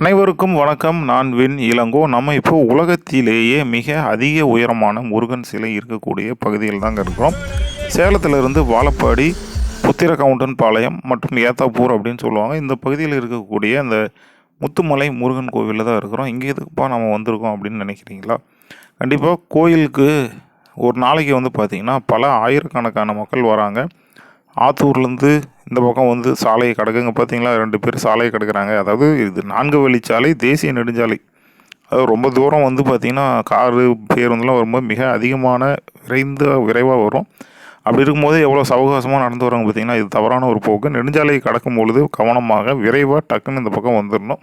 அனைவருக்கும் வணக்கம். நான் வின் இளங்கோ. நம்ம இப்போ உலகத்திலேயே மிக அதிக உயரமான முருகன் சிலை இருக்கக்கூடிய பகுதியில் தாங்க இருக்கிறோம். சேலத்திலிருந்து வாழப்பாடி, புத்திரகவுண்டன் பாளையம் மற்றும் ஏத்தாப்பூர் அப்படின்னு சொல்லுவாங்க. இந்த பகுதியில் இருக்கக்கூடிய அந்த முத்துமலை முருகன் கோவிலில் தான் இருக்கிறோம். இங்கே எதுக்குப்பா நம்ம வந்திருக்கோம் அப்படின்னு நினைக்கிறீங்களா? கண்டிப்பாக கோயிலுக்கு ஒரு நாளைக்கு பார்த்திங்கன்னா பல ஆயிரக்கணக்கான மக்கள் வராங்க. ஆத்தூர்லேருந்து இந்த பக்கம் சாலையை கடக்குங்க. பார்த்தீங்களா, 2 பேர் சாலையை கடக்குறாங்க. அதாவது இது 4 வழிச்சாலை, தேசிய நெடுஞ்சாலை. அதாவது ரொம்ப தூரம் பார்த்திங்கன்னா காரு பேருந்துலாம் வரும்போது மிக அதிகமான விரைவாக வரும். அப்படி இருக்கும்போது எவ்வளோ சவகாசமாக நடந்து வராங்க பார்த்திங்கன்னா, இது தவறான ஒரு போக்கு. நெடுஞ்சாலையை கடக்கும் பொழுது கவனமாக விரைவாக டக்குன்னு இந்த பக்கம் வந்துடணும்.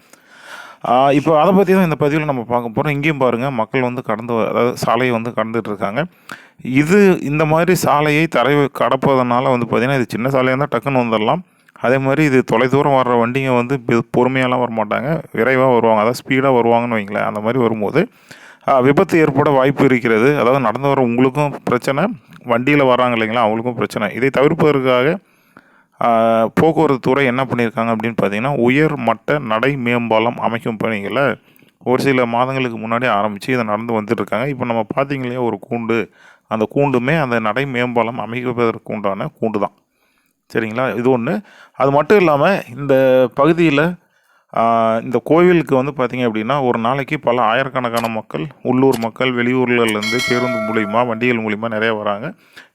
இப்போ அதை பற்றி தான் இந்த பதிவில் நம்ம பார்க்க போகிறோம். இங்கேயும் பாருங்கள், மக்கள் அதாவது சாலையை கடந்துட்டு இருக்காங்க. இந்த மாதிரி சாலையை கடப்பதனால பார்த்திங்கன்னா, இது சின்ன சாலையாக இருந்தால் டக்குன்னு வந்துடலாம். அதே மாதிரி இது தொலைதூரம் வர்ற வண்டிங்க பொறுமையாலாம் வரமாட்டாங்க, விரைவாக வருவாங்க. அதாவது ஸ்பீடாக வருவாங்கன்னு வைங்களேன். அந்த மாதிரி வரும்போது விபத்து ஏற்பட வாய்ப்பு இருக்கிறது. அதாவது நடந்து வர உங்களுக்கும் பிரச்சனை, வண்டியில் வராங்க இல்லைங்களா, அவங்களுக்கும் பிரச்சனை. இதை தவிர்ப்பதற்காக போக்குவரத்து துறை என்ன பண்ணியிருக்காங்க அப்படின்னு பார்த்தீங்கன்னா, உயர் மட்ட நடை மேம்பாலம் அமைக்கும் பணிகளை ஒரு சில மாதங்களுக்கு முன்னாடி ஆரம்பித்து இதை நடந்து வந்துட்டுருக்காங்க. இப்போ நம்ம பார்த்திங்க இல்லையா, ஒரு கூண்டு, அந்த கூண்டுமே அந்த நடை மேம்பாலம் அமைப்பதற்கு உண்டான கூண்டு தான். சரிங்களா, இது ஒன்று. அது மட்டும் இல்லாமல் இந்த பகுதியில் இந்த கோவிலுக்கு பார்த்திங்க அப்படின்னா, ஒரு நாளைக்கு பல ஆயிரக்கணக்கான மக்கள், உள்ளூர் மக்கள், வெளியூர்லேருந்து பேருந்து மூலிமா, வண்டிகள் மூலிமா நிறையா வராங்க.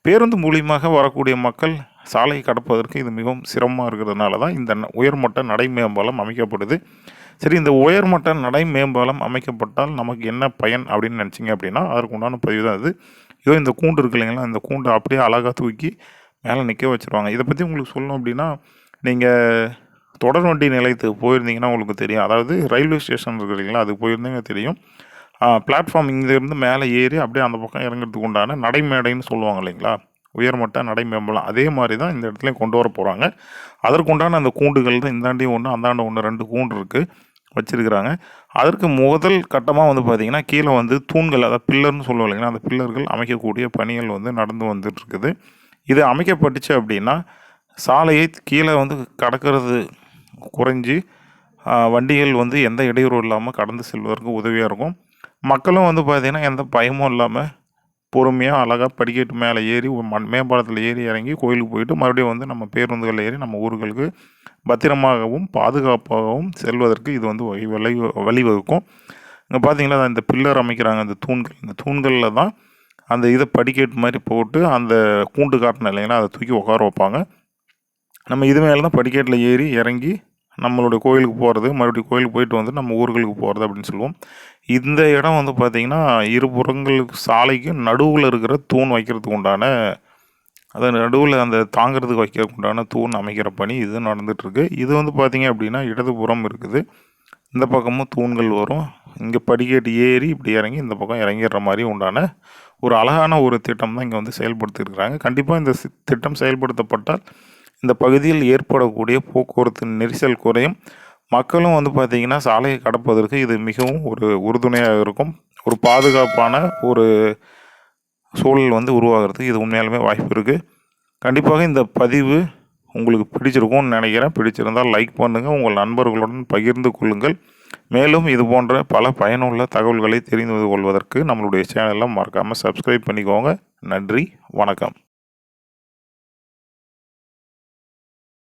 பேருந்து மூலியமாக வரக்கூடிய மக்கள் சாலை கடப்பதற்கு இது மிகவும் சிரமமாக இருக்கிறதுனால தான் இந்த உயர்மட்ட நடை மேம்பாலம் அமைக்கப்படுது. சரி, இந்த உயர்மட்ட நடை மேம்பாலம் அமைக்கப்பட்டால் நமக்கு என்ன பயன் அப்படின்னு நினச்சிங்க அப்படின்னா, அதற்கு உண்டான பதிவு தான் இது. இதோ இந்த கூண்டு இருக்கு இல்லைங்களா, இந்த கூண்டு அப்படியே அழகாக தூக்கி மேலே நிற்க வச்சுருவாங்க. இதை பற்றி உங்களுக்கு சொல்லணும் அப்படின்னா, நீங்கள் தொடர் வண்டி நிலையத்துக்கு போயிருந்தீங்கன்னா உங்களுக்கு தெரியும். அதாவது ரயில்வே ஸ்டேஷன் இருக்கு இல்லைங்களா, அதுக்கு போயிருந்தீங்கன்னா தெரியும். பிளாட்ஃபார்ம் இங்கேருந்து மேலே ஏறி அப்படியே அந்த பக்கம் இறங்குறதுக்கு உண்டான நடைமேடைன்னு சொல்லுவாங்க இல்லைங்களா, உயர்மட்ட நடை மேம்பாலம். அதே மாதிரி தான் இந்த இடத்துலையும் கொண்டு வர போகிறாங்க. அதற்குண்டான அந்த கூண்டுகள் தான் இந்தாண்டி ஒன்று, அந்தாண்ட ஒன்று, 2 கூண்டு இருக்குது, வச்சுருக்கிறாங்க. அதற்கு முதல் கட்டமாக பார்த்திங்கன்னா, கீழே தூண்கள், அதாவது பில்லர்னு சொல்லுவோம் இல்லைங்களா, அந்த பில்லர்கள் அமைக்கக்கூடிய பணிகள் நடந்து வந்துட்டுருக்குது. இது அமைக்கப்பட்டுச்சு அப்படின்னா சாலையை கீழே கடக்கிறது குறைஞ்சி வண்டிகள் எந்த இடையூறும் இல்லாமல் கடந்து செல்வதற்கு உதவியாக இருக்கும். மக்களும் பார்த்திங்கன்னா எந்த பயமும் இல்லாமல் பொறுமையாக அழகாக படிக்கட்டு மேலே ஏறி மேம்பாலத்தில் ஏறி இறங்கி கோயிலுக்கு போயிட்டு மறுபடியும் நம்ம பேருந்துகளில் ஏறி நம்ம ஊர்களுக்கு பத்திரமாகவும் பாதுகாப்பாகவும் செல்வதற்கு இது வழிவகுக்கும். இங்கே பார்த்தீங்கன்னா இந்த பில்லர் அமைக்கிறாங்க, இந்த தூண்களில் தான் அந்த இதை படிக்கட்டு மாதிரி போட்டு அந்த கூண்டு காட்டின இல்லைங்களா, அதை தூக்கி உட்கார வைப்பாங்க. நம்ம இது மேலே தான் படிக்கட்டில் ஏறி இறங்கி நம்மளுடைய கோயிலுக்கு போகிறது, மறுபடியும் கோயிலுக்கு போயிட்டு நம்ம ஊர்களுக்கு போகிறது அப்படின்னு சொல்லுவோம். இந்த இடம் பார்த்திங்கன்னா, இருபுறங்களுக்கு சாலைக்கு நடுவில் இருக்கிற தூண் வைக்கிறதுக்கு உண்டான, அதாவது நடுவில் அந்த தாங்கிறதுக்கு வைக்கிறதுக்கு உண்டான தூண் அமைக்கிற பணி இது நடந்துகிட்ருக்கு. இது பார்த்திங்க அப்படின்னா இடதுபுறம் இருக்குது. இந்த பக்கமும் தூண்கள் வரும். இங்கே படிக்கட்டு ஏறி இப்படி இறங்கி இந்த பக்கம் இறங்கிடுற மாதிரி உண்டான ஒரு அழகான ஒரு திட்டம் தான் இங்கே செயல்படுத்தியிருக்கிறாங்க. கண்டிப்பாக இந்த திட்டம் செயல்படுத்தப்பட்டால் இந்த பகுதியில் ஏற்படக்கூடிய போக்குவரத்து நெரிசல் குறையும். மக்களும் பார்த்திங்கன்னா சாலையை கடப்பதற்கு இது மிகவும் ஒரு உறுதுணையாக இருக்கும். ஒரு பாதுகாப்பான ஒரு சூழல் உருவாகிறதுக்கு இது உண்மையாலுமே வாய்ப்பு இருக்குது. கண்டிப்பாக இந்த பதிவு உங்களுக்கு பிடிச்சிருக்கும்னு நினைக்கிறேன். பிடிச்சிருந்தால் லைக் பண்ணுங்கள், உங்கள் நண்பர்களுடன் பகிர்ந்து கொள்ளுங்கள். மேலும் இது போன்ற பல பயனுள்ள தகவல்களை தெரிந்து கொள்வதற்கு நம்மளுடைய சேனலை மறக்காமல் சப்ஸ்கிரைப் பண்ணிக்கோங்க. நன்றி, வணக்கம்.